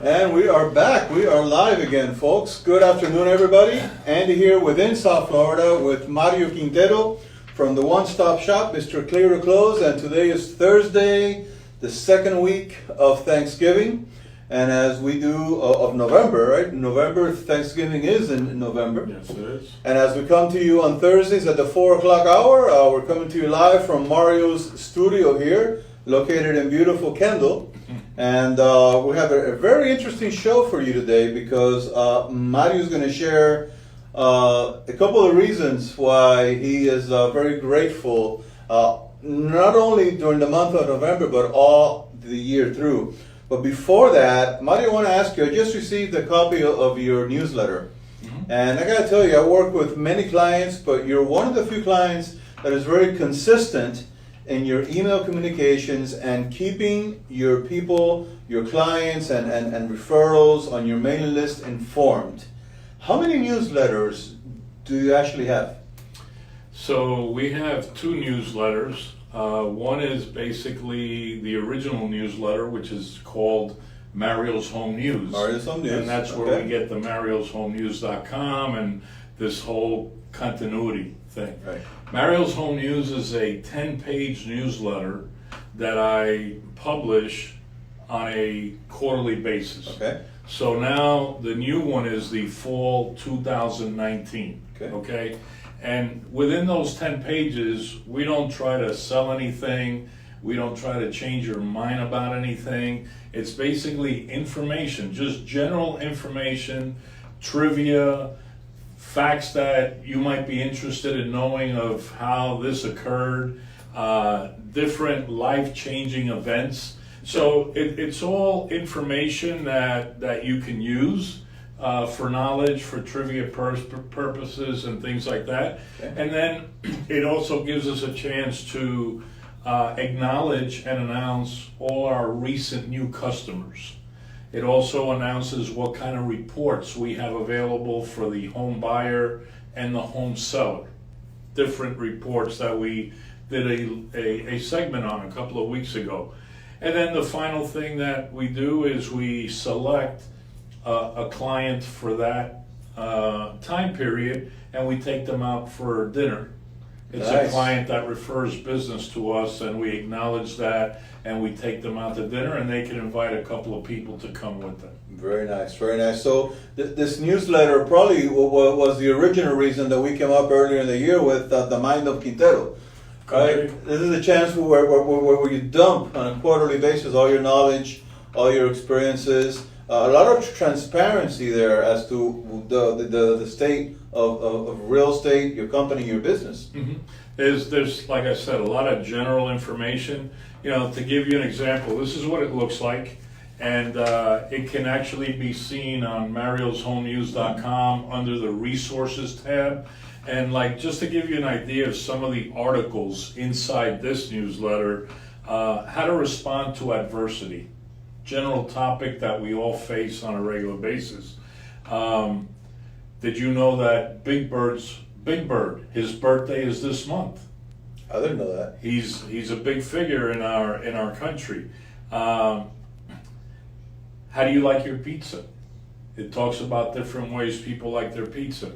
And we are back. We are live again, folks. Good afternoon, everybody. Andy here within South Florida with Mario Quintero from the One Stop Shop, Mr. Clear to Close. And today is Thursday, the second week of Thanksgiving. And as we do of November, right? November, Thanksgiving is in November. Yes, it is. And as we come to you on Thursdays at the 4 o'clock hour, we're coming to you live from Mario's studio here, located in beautiful Kendall. And we have a very interesting show for you today because Mario's going to share a couple of reasons why he is very grateful, not only during the month of November, but all the year through. But before that, Mario, I want to ask you, I just received a copy of your newsletter. And I got to tell you, I work with many clients, but you're one of the few clients that is very consistent in your email communications and keeping your people, your clients, and referrals on your mailing list informed. How many newsletters do you actually have? So we have two newsletters. One is basically the original newsletter, which is called Mario's Home News. Mario's Home News. And that's where we get the marioshomenews.com and this whole continuity thing. Right. Mario's Home News is a 10-page newsletter that I publish on a quarterly basis. Okay. So now the new one is the fall 2019. Okay? And within those 10 pages, we don't try to sell anything. We don't try to change your mind about anything. It's basically information, just general information, trivia, facts that you might be interested in knowing of how this occurred, different life-changing events. So it's all information that you can use for knowledge, for trivia purposes and things like that. Okay. And then it also gives us a chance to acknowledge and announce all our recent new customers. It also announces what kind of reports we have available for the home buyer and the home seller. Different reports that we did a segment on a couple of weeks ago. And then the final thing that we do is we select a client for that time period and we take them out for dinner. It's Nice. a client that refers business to us and we acknowledge that and we take them out to dinner and they can invite a couple of people to come with them. Very nice, very nice. So this newsletter probably was the original reason that we came up earlier in the year with the Mind of Quintero. Right? Okay. This is a chance where you dump on a quarterly basis all your knowledge, all your experiences, a lot of transparency there as to the state of real estate, your company, your business. Mm-hmm. There's like I said, a lot of general information. You know, to give you an example, this is what it looks like, and it can actually be seen on marioshomenews.com under the resources tab. And like just to give you an idea of some of the articles inside this newsletter, how to respond to adversity, general topic that we all face on a regular basis. Did you know that Big Bird, his birthday is this month? I didn't know that. He's a big figure in our country. How do you like your pizza? It talks about different ways people like their pizza.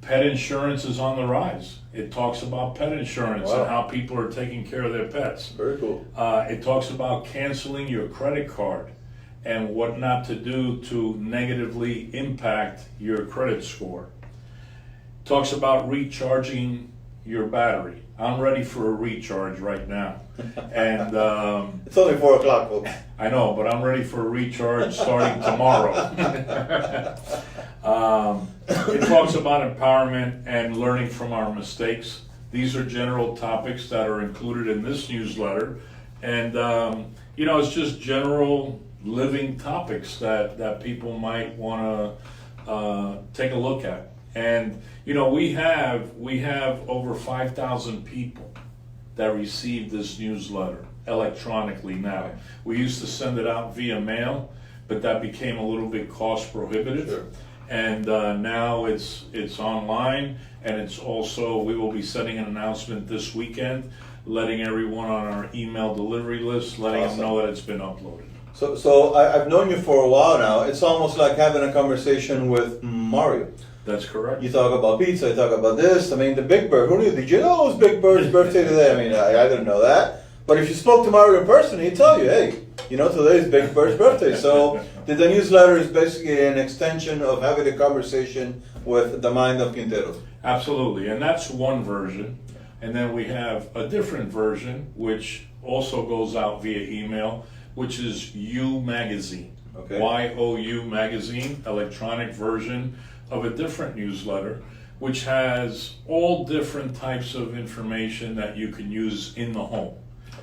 Pet insurance is on the rise. It talks about pet insurance Wow. and how people are taking care of their pets. Very cool. It talks about canceling your credit card and what not to do to negatively impact your credit score. Talks about recharging your battery. I'm ready for a recharge right now. And It's only 4 o'clock, folks. I know, but I'm ready for a recharge starting tomorrow. It talks about empowerment and learning from our mistakes. These are general topics that are included in this newsletter. And, it's just general living topics that people might want to take a look at. And, we have over 5,000 people that receive this newsletter electronically now. We used to send it out via mail, but that became a little bit cost prohibitive. Sure. And now it's online, and it's also, we will be sending an announcement this weekend, letting everyone on our email delivery list, letting them know that it's been uploaded. So I've known you for a while now. It's almost like having a conversation with Mario. That's correct. You talk about pizza, you talk about this. I mean, the Big Bird. Who knew? Did you know it was Big Bird's birthday today? I mean, I didn't know that. But if you spoke to Mario in person, he'd tell you, hey, you know, today is Big Bird's birthday. So the newsletter is basically an extension of having a conversation with the mind of Quintero. Absolutely, and that's one version. And then we have a different version, which also goes out via email, which is You Magazine. Okay. YOU Magazine, electronic version of a different newsletter, which has all different types of information that you can use in the home.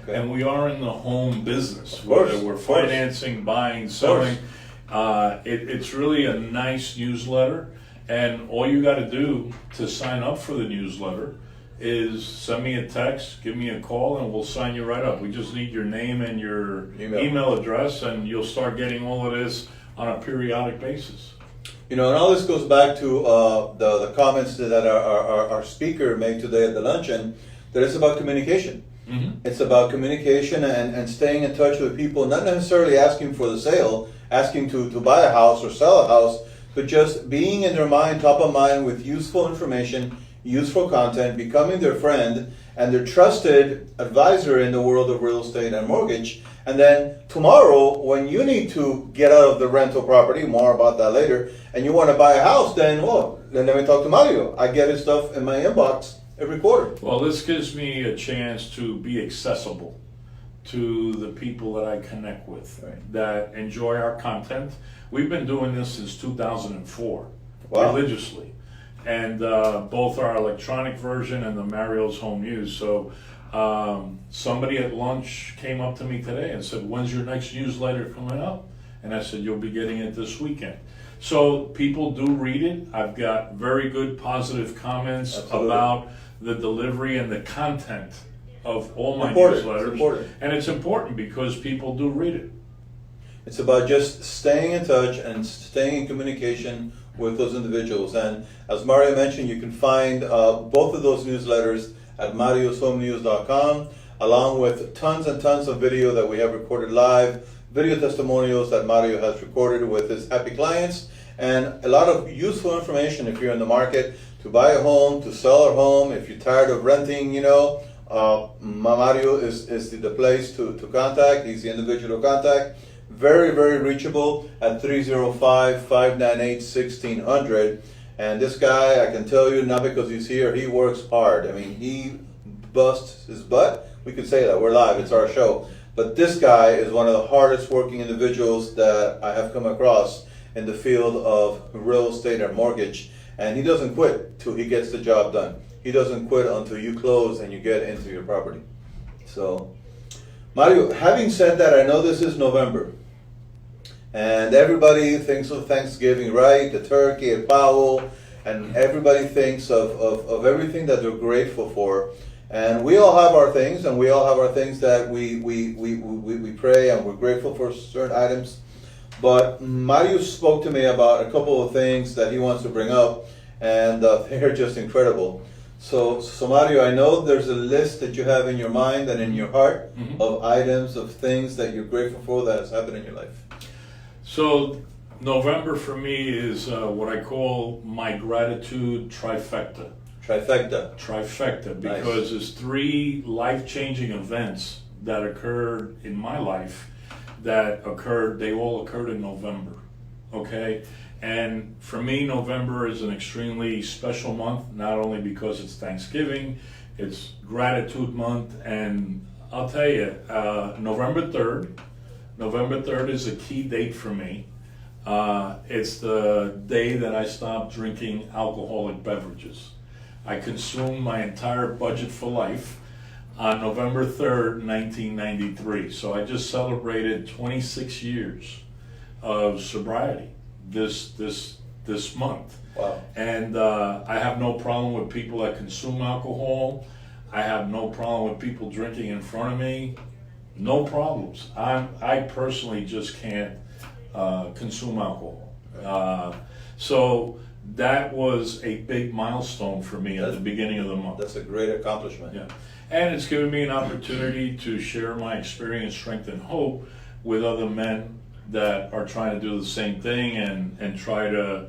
Okay. And we are in the home business, Of course, whether we're of course. financing, buying, selling. It's really a nice newsletter, and all you got to do to sign up for the newsletter is send me a text, give me a call, and we'll sign you right up. We just need your name and your email address, and you'll start getting all of this on a periodic basis. You know, and all this goes back to the comments that our speaker made today at the luncheon, that it's about communication. Mm-hmm. It's about communication and staying in touch with people, not necessarily asking for the sale, asking to buy a house or sell a house, but just being in their mind, top of mind, with useful information, useful content, becoming their friend and their trusted advisor in the world of real estate and mortgage. And then tomorrow, when you need to get out of the rental property, more about that later, and you want to buy a house, then let me talk to Mario. I get his stuff in my inbox every quarter. Well, this gives me a chance to be accessible to the people that I connect with, Right. that enjoy our content. We've been doing this since 2004, Wow. religiously. And both our electronic version and the Mario's Home News. So somebody at lunch came up to me today and said, when's your next newsletter coming up? And I said, you'll be getting it this weekend. So people do read it. I've got very good positive comments Absolutely. about the delivery and the content of all my Important. newsletters. It's important. And it's important because people do read it. It's about just staying in touch and staying in communication with those individuals. And as Mario mentioned, you can find both of those newsletters at marioshomenews.com, along with tons and tons of video that we have recorded live, video testimonials that Mario has recorded with his happy clients, and a lot of useful information if you're in the market to buy a home, to sell a home, if you're tired of renting, you know, Mario is the place to contact. He's the individual to contact. Very, very reachable at 305-598-1600. And this guy, I can tell you, not because he's here, he works hard. I mean, he busts his butt. We could say that. We're live. It's our show. But this guy is one of the hardest working individuals that I have come across in the field of real estate and mortgage. And he doesn't quit till he gets the job done. He doesn't quit until you close and you get into your property. So, Mario, having said that, I know this is November. And everybody thinks of Thanksgiving, right? The turkey, a pavo, and everybody thinks of everything that they're grateful for. And we all have our things, and we all have our things that we pray, and we're grateful for certain items. But Mario spoke to me about a couple of things that he wants to bring up, and they're just incredible. So Mario, I know there's a list that you have in your mind and in your heart of items, of things that you're grateful for that has happened in your life. So November for me is what I call my gratitude trifecta. Trifecta, because there's 3 life-changing events that occurred in my life they all occurred in November, okay? And for me, November is an extremely special month, not only because it's Thanksgiving, it's gratitude month, and I'll tell you, November 3rd is a key date for me. It's the day that I stopped drinking alcoholic beverages. I consumed my entire budget for life on November 3rd, 1993. So I just celebrated 26 years of sobriety this month. Wow. And I have no problem with people that consume alcohol. I have no problem with people drinking in front of me. No problems. I personally just can't consume alcohol. So that was a big milestone for me at the beginning of the month. That's a great accomplishment. Yeah. And it's given me an opportunity to share my experience, strength, and hope with other men that are trying to do the same thing and try to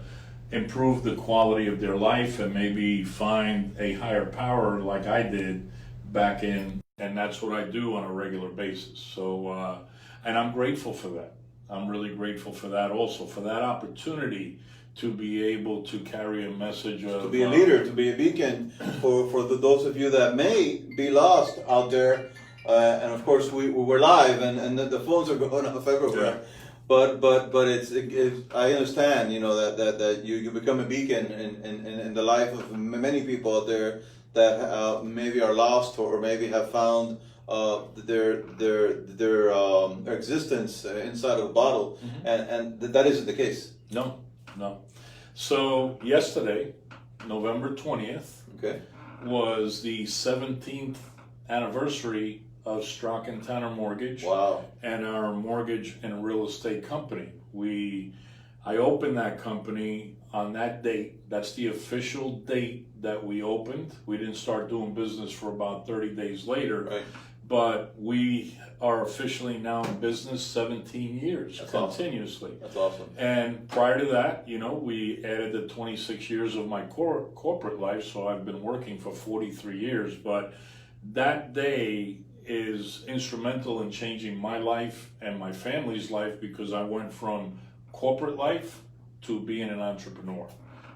improve the quality of their life and maybe find a higher power like I did back in, and that's what I do on a regular basis. So, and I'm grateful for that. I'm really grateful for that also, for that opportunity to be able to carry a message of... To be a leader, to be a beacon for those of you that may be lost out there. And of course, we're live and the phones are going off everywhere. Yeah. But I understand, you know, that you become a beacon in the life of many people out there that maybe are lost or maybe have found their existence inside of a bottle, and that isn't the case. No. So yesterday, November 20th, Okay. was the 17th anniversary of Strachan Tanner Mortgage. Wow. And our mortgage and real estate company. I opened that company on that date. That's the official date that we opened. We didn't start doing business for about 30 days later. Right. But we are officially now in business 17 years. That's continuously. Awesome. That's awesome. And prior to that, you know, we added the 26 years of my corporate life, so I've been working for 43 years. But that day is instrumental in changing my life and my family's life, because I went from corporate life to being an entrepreneur.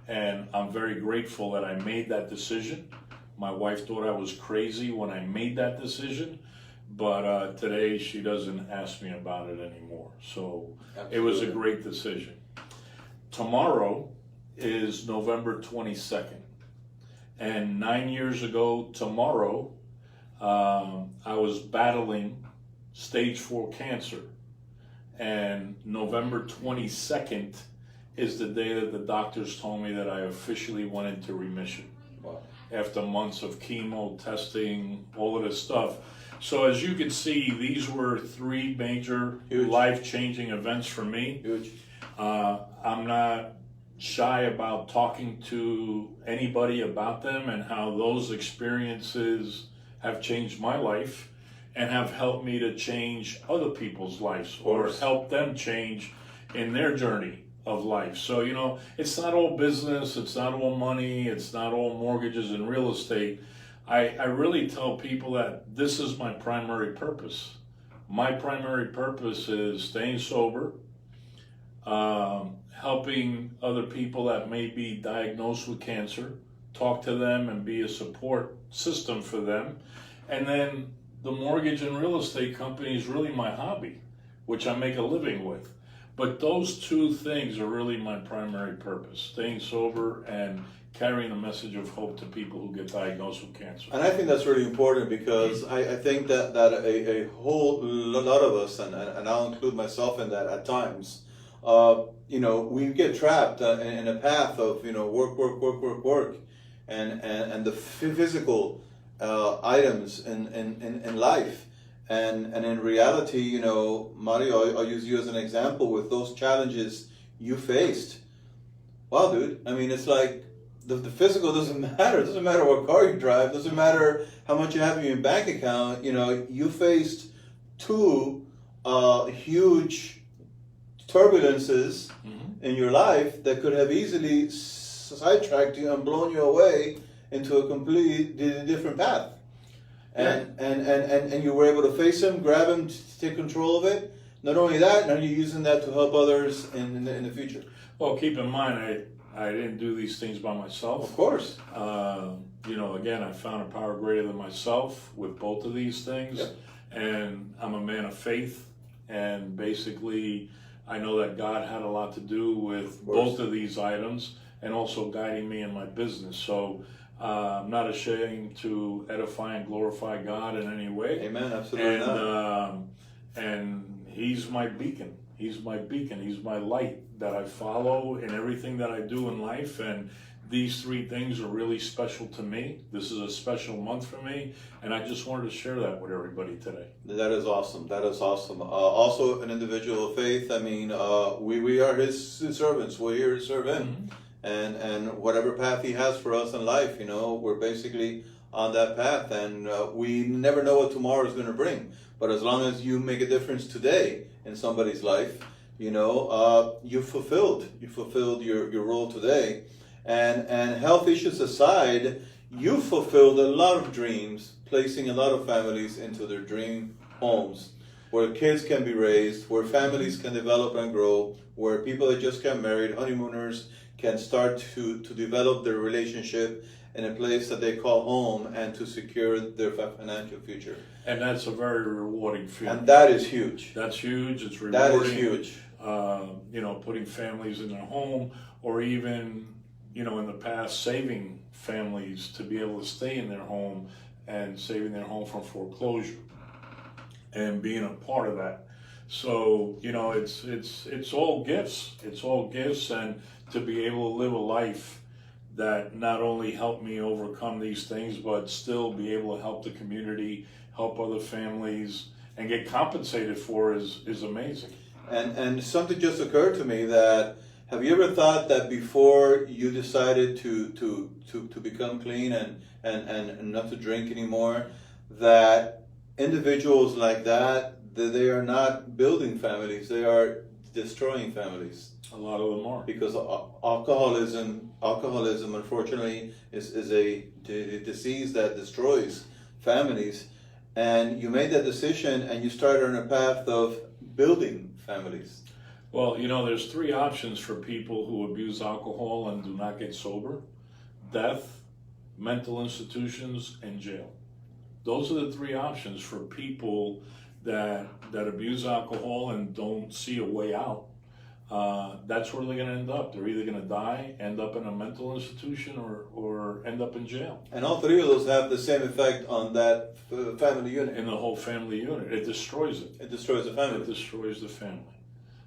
And I'm very grateful that I made that decision. My wife thought I was crazy when I made that decision, but today she doesn't ask me about it anymore. So Absolutely. It was a great decision. Tomorrow is November 22nd. And 9 years ago tomorrow, I was battling stage 4 cancer. And November 22nd is the day that the doctors told me that I officially went into remission. Wow. After months of chemo, testing, all of this stuff. So as you can see, these were 3 major life-changing events for me. Huge. I'm not shy about talking to anybody about them and how those experiences have changed my life and have helped me to change other people's lives or help them change in their journey of life. So, you know, it's not all business, it's not all money, it's not all mortgages and real estate. I really tell people that this is my primary purpose. My primary purpose is staying sober, helping other people that may be diagnosed with cancer, talk to them and be a support system for them. And then the mortgage and real estate company is really my hobby, which I make a living with. But those 2 things are really my primary purpose, staying sober and carrying a message of hope to people who get diagnosed with cancer. And I think that's really important, because I think that a whole lot of us, and I'll include myself in that at times, you know, we get trapped in a path of, you know, work, and the physical items in life. And in reality, you know, Mario, I'll use you as an example with those challenges you faced. Wow, dude. I mean, it's like the physical doesn't matter. It doesn't matter what car you drive. It doesn't matter how much you have in your bank account. You know, you faced 2 huge turbulences in your life that could have easily sidetracked you and blown you away into a completely different path. And you were able to face him, grab him, take control of it. Not only that, now you're using that to help others in the future. Well, keep in mind, I didn't do these things by myself. Of course. You know, again, I found a power greater than myself with both of these things. Yep. And I'm a man of faith. And basically, I know that God had a lot to do with both of these items and also guiding me in my business. So I'm not ashamed to edify and glorify God in any way. Amen. Absolutely not. And He's my beacon. He's my beacon. He's my light that I follow in everything that I do in life. And these 3 things are really special to me. This is a special month for me. And I just wanted to share that with everybody today. That is awesome. That is awesome. Also an individual of faith. I mean, we are His servants. We're here to serve Him. And whatever path He has for us in life, you know, we're basically on that path. And we never know what tomorrow is going to bring. But as long as you make a difference today in somebody's life, you fulfilled your role today. And health issues aside, you fulfilled a lot of dreams, placing a lot of families into their dream homes, where kids can be raised, where families can develop and grow, where people that just got married, honeymooners, can start to develop their relationship in a place that they call home and to secure their financial future. And that's a very rewarding feeling. And that is huge. That's huge. It's rewarding. That is huge. Putting families in their home, or even, in the past, saving families to be able to stay in their home and saving their home from foreclosure and being a part of that. So, it's all gifts. It's all gifts, and to be able to live a life that not only helped me overcome these things, but still be able to help the community, help other families, and get compensated for is amazing. And something just occurred to me that, have you ever thought that before you decided to become clean and not to drink anymore, that individuals like that they are not building families, they are destroying families? A lot of them are. Because alcoholism unfortunately is a disease that destroys families. And you made that decision and you started on a path of building families. Well, there's three options for people who abuse alcohol and do not get sober: death, mental institutions, and jail. Those are the three options for people that abuse alcohol and don't see a way out. That's where they're going to end up. They're either going to die, end up in a mental institution, or end up in jail. And all three of those have the same effect on that family unit. In the whole family unit. It destroys it. It destroys the family. It destroys the family.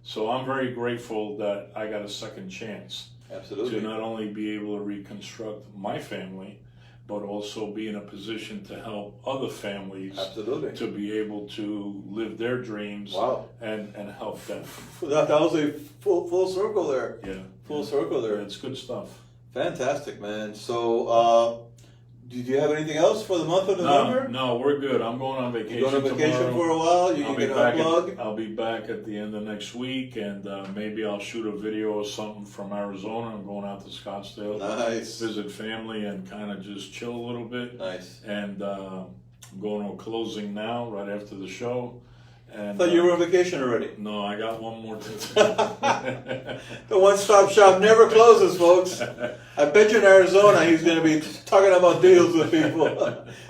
So I'm very grateful that I got a second chance. Absolutely. To not only be able to reconstruct my family, but also be in a position to help other families. Absolutely. To be able to live their dreams. Wow. and help them. That was a full circle there. Yeah. Full circle there. It's good stuff. Fantastic, man. So, did you have anything else for the month of November? No, we're good. I'm going on vacation. You're going on vacation tomorrow. for a while. You can unplug. I'll be back at the end of next week, and maybe I'll shoot a video or something from Arizona. I'm going out to Scottsdale. Nice. Visit family and kind of just chill a little bit. Nice. And I'm going to a closing now, right after the show. And, I thought you were on vacation already. No, I got one more to do. The one-stop shop never closes, folks. I bet you in Arizona he's going to be talking about deals with people.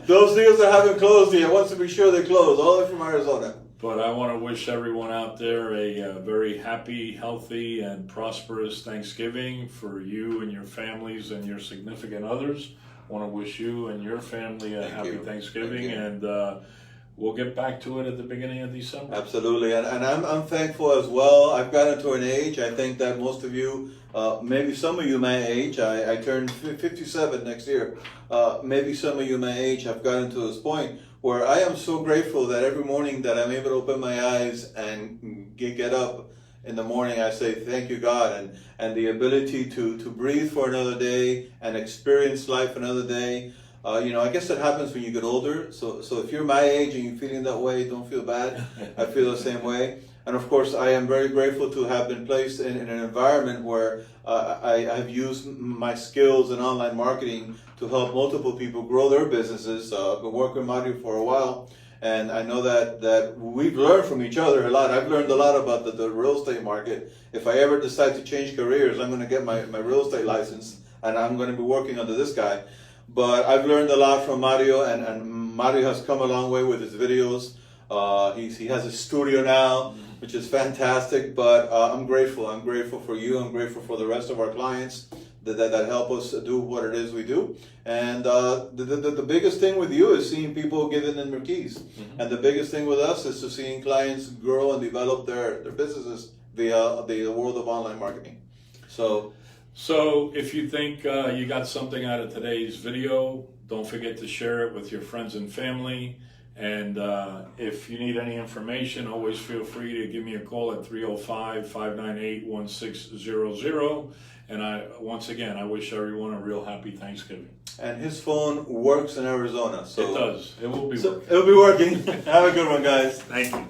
Those deals that haven't closed yet, wants to be sure they close, all the way from Arizona. But I want to wish everyone out there a very happy, healthy, and prosperous Thanksgiving for you and your families and your significant others. I want to wish you and your family a happy Thanksgiving, and we'll get back to it at the beginning of December. Absolutely, and I'm thankful as well. I've gotten to an age, I think that most of you, maybe some of you my age, I turned 57 next year, maybe some of you my age have gotten to this point where I am so grateful that every morning that I'm able to open my eyes and get up in the morning, I say thank you, God, and the ability to breathe for another day and experience life another day. I guess that happens when you get older. So if you're my age and you're feeling that way, don't feel bad. I feel the same way. And of course, I am very grateful to have been placed in an environment where I have used my skills in online marketing to help multiple people grow their businesses. I've been working with Mario for a while, and I know that we've learned from each other a lot. I've learned a lot about the real estate market. If I ever decide to change careers, I'm going to get my real estate license, and I'm going to be working under this guy. But I've learned a lot from Mario, and Mario has come a long way with his videos. He has a studio now, which is fantastic. But I'm grateful. I'm grateful for you. I'm grateful for the rest of our clients that help us do what it is we do. And the biggest thing with you is seeing people giving them their keys. Mm-hmm. And the biggest thing with us is to seeing clients grow and develop their businesses via the world of online marketing. So if you think you got something out of today's video, don't forget to share it with your friends and family. And if you need any information, always feel free to give me a call at 305-598-1600. And once again, I wish everyone a real happy Thanksgiving. And his phone works in Arizona. So it does. It will be working. It'll be working. Have a good one, guys. Thank you.